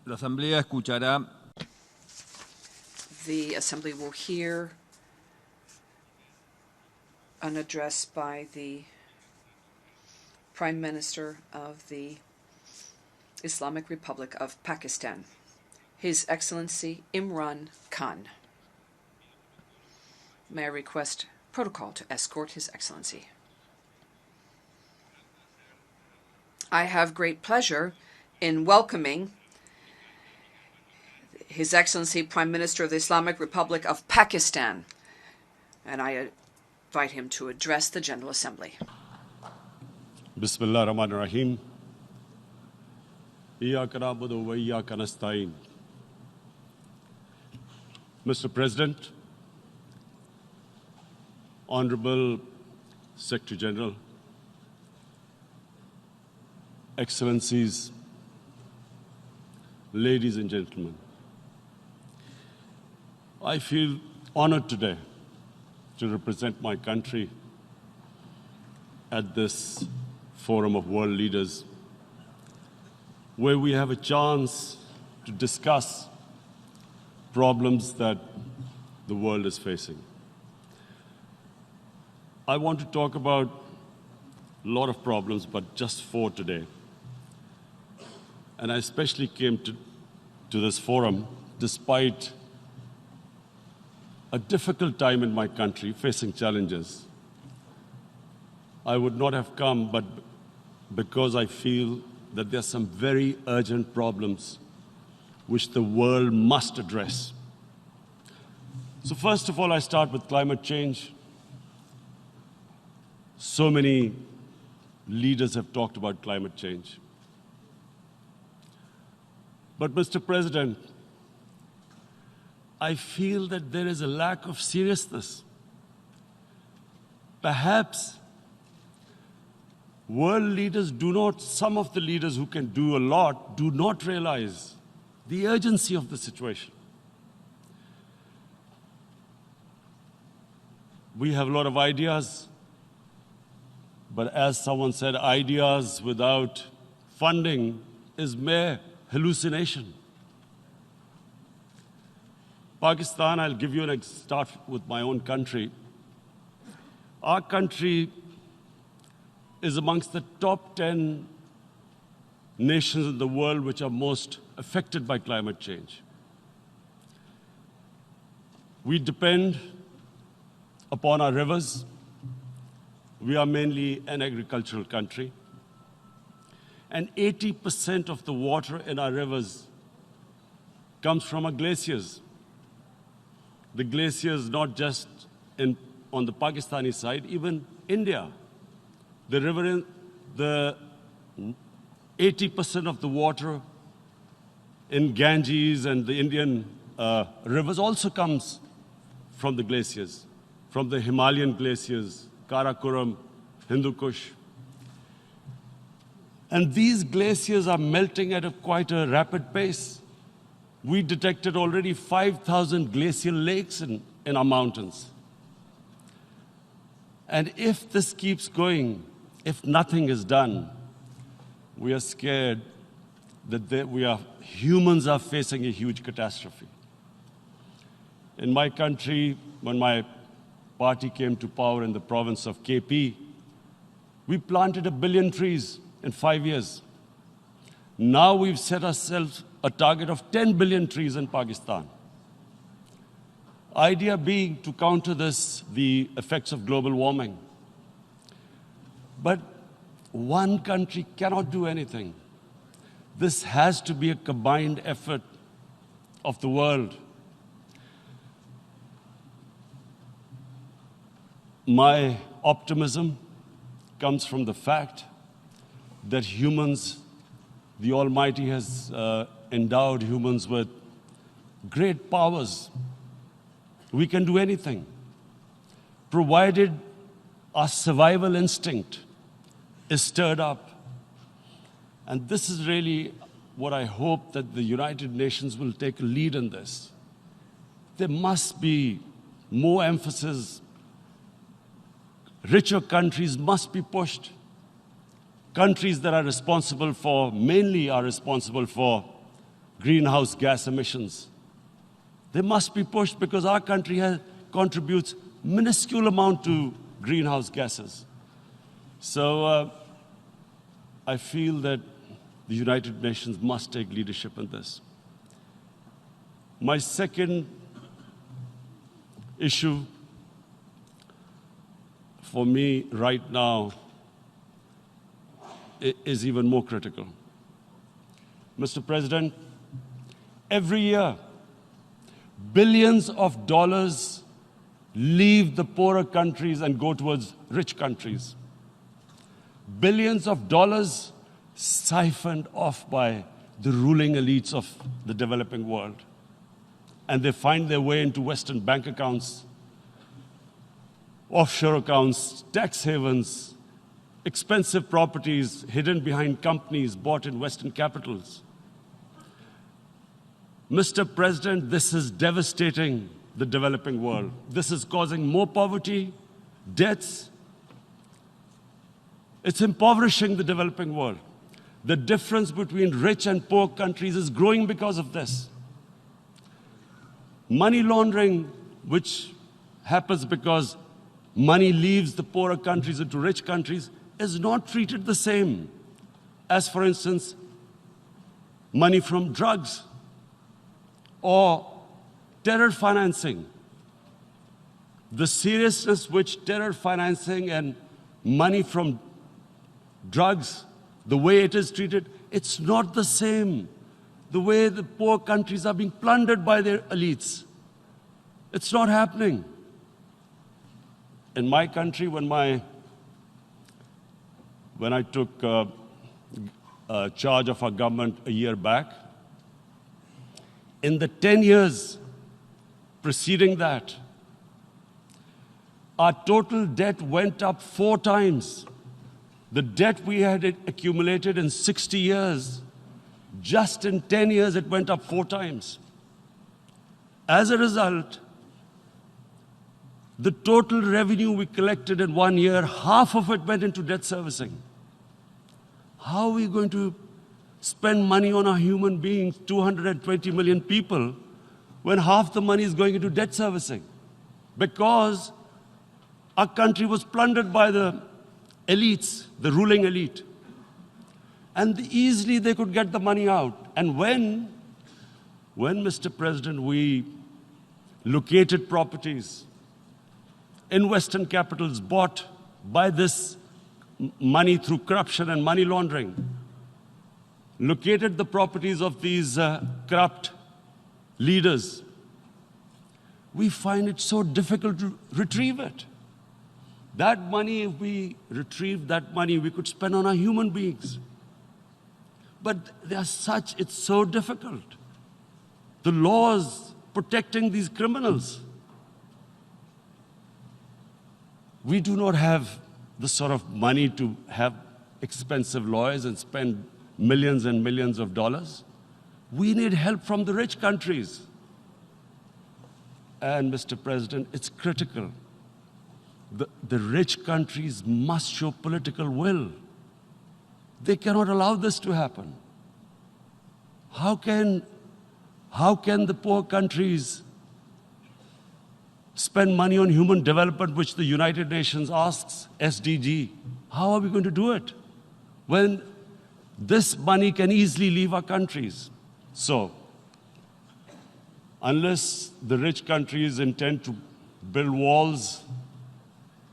La Asamblea escuchará. The Assembly will hear an address by the Prime Minister of the Islamic Republic of Pakistan, His Excellency Imran Khan. May I request protocol to escort His Excellency? I have great pleasure in welcoming His Excellency Prime Minister of the Islamic Republic of Pakistan, and I invite him to address the General Assembly. Bismillah ar-Rahman ar-Rahim. Iyyaka na'budu wa iyyaka nasta'in. Mr. President, Honorable Secretary General, Excellencies, ladies and gentlemen, I feel honored today to represent my country at this forum of world leaders, where we have a chance to discuss problems that the world is facing. I want to talk about a lot of problems, but just 4 today. And I especially came to this forum despite a difficult time in my country, facing challenges. I would not have come, but because I feel that there are some very urgent problems which the world must address. So first of all, I start with climate change. So many leaders have talked about climate change. But Mr. President, I feel that there is a lack of seriousness. Perhaps world leaders some of the leaders who can do a lot, do not realize the urgency of the situation. We have a lot of ideas, but as someone said, ideas without funding is mere hallucination. Pakistan, I'll give you start with my own country. Our country is amongst the top 10 nations in the world which are most affected by climate change. We depend upon our rivers. We are mainly an agricultural country. And 80% of the water in our rivers comes from our glaciers. The glaciers, not just on the Pakistani side, even India. The 80% of the water in Ganges and the Indian rivers also comes from the glaciers, from the Himalayan glaciers, Karakoram, Hindu Kush. And these glaciers are melting at quite a rapid pace. We detected already 5,000 glacial lakes in our mountains. And if this keeps going, if nothing is done, we are scared that humans are facing a huge catastrophe. In my country, when my party came to power in the province of KP, we planted 1 billion trees in 5 years. Now we've set ourselves a target of 10 billion trees in Pakistan. Idea being to counter the effects of global warming. But one country cannot do anything. This has to be a combined effort of the world. My optimism comes from the fact that humans, the Almighty has endowed humans with great powers. We can do anything, provided our survival instinct is stirred up. And this is really what I hope that the United Nations will take a lead in this. There must be more emphasis. Richer countries must be pushed. Countries that are responsible for, mainly are responsible for greenhouse gas emissions. They must be pushed because our country contributes minuscule amount to greenhouse gases. So I feel that the United Nations must take leadership in this. My second issue for me right now is even more critical. Mr. President, every year, billions of dollars leave the poorer countries and go towards rich countries. Billions of dollars siphoned off by the ruling elites of the developing world. And they find their way into Western bank accounts, offshore accounts, tax havens, expensive properties hidden behind companies bought in Western capitals. Mr. President, this is devastating the developing world. This is causing more poverty, debts. It's impoverishing the developing world. The difference between rich and poor countries is growing because of this. Money laundering, which happens because money leaves the poorer countries into rich countries, is not treated the same as, for instance, money from drugs or terror financing. The seriousness which terror financing and money from drugs, the way it is treated, it's not the same. The way the poor countries are being plundered by their elites. It's not happening. In my country, when I took charge of our government a year back, in the 10 years preceding that, our total debt went up 4 times. The debt we had accumulated in 60 years, just in 10 years, it went up 4 times. As a result, the total revenue we collected in 1 year, half of it went into debt servicing. How are we going to spend money on our human beings, 220 million people, when half the money is going into debt servicing? Because our country was plundered by the elites, the ruling elite. And easily they could get the money out. And when, Mr. President, we located properties in Western capitals bought by this money through corruption and money laundering, located the properties of these corrupt leaders, we find it so difficult to retrieve it. That money, if we retrieved that money, we could spend on our human beings. But it's so difficult. The laws protecting these criminals. We do not have the sort of money to have expensive lawyers and spend millions and millions of dollars. We need help from the rich countries. And, Mr. President, it's critical. The rich countries must show political will. They cannot allow this to happen. How can the poor countries spend money on human development, which the United Nations asks, SDG? How are we going to do it when this money can easily leave our countries? So, unless the rich countries intend to build walls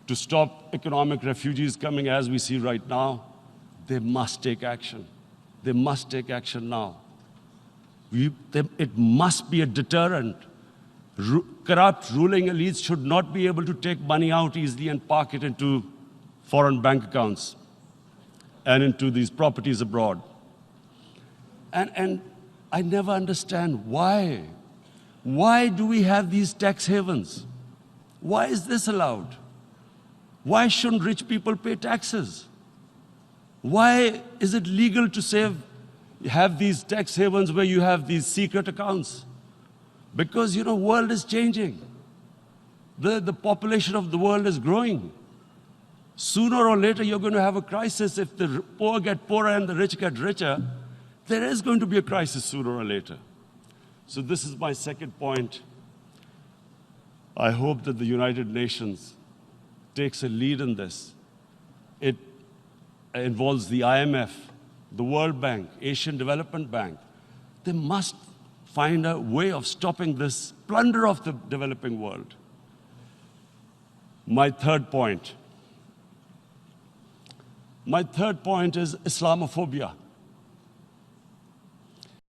to stop economic refugees coming as we see right now, they must take action. They must take action now. It must be a deterrent. Corrupt ruling elites should not be able to take money out easily and park it into foreign bank accounts and into these properties abroad. And I never understand why. Why do we have these tax havens? Why is this allowed? Why shouldn't rich people pay taxes? Why is it legal to have these tax havens where you have these secret accounts? Because, the world is changing. The population of the world is growing. Sooner or later, you're going to have a crisis if the poor get poorer and the rich get richer. there is going to be a crisis sooner or later. So this is my second point. I hope that the United Nations takes a lead in this. It involves the IMF, the World Bank, Asian Development Bank. They must find a way of stopping this plunder of the developing world. My third point is Islamophobia.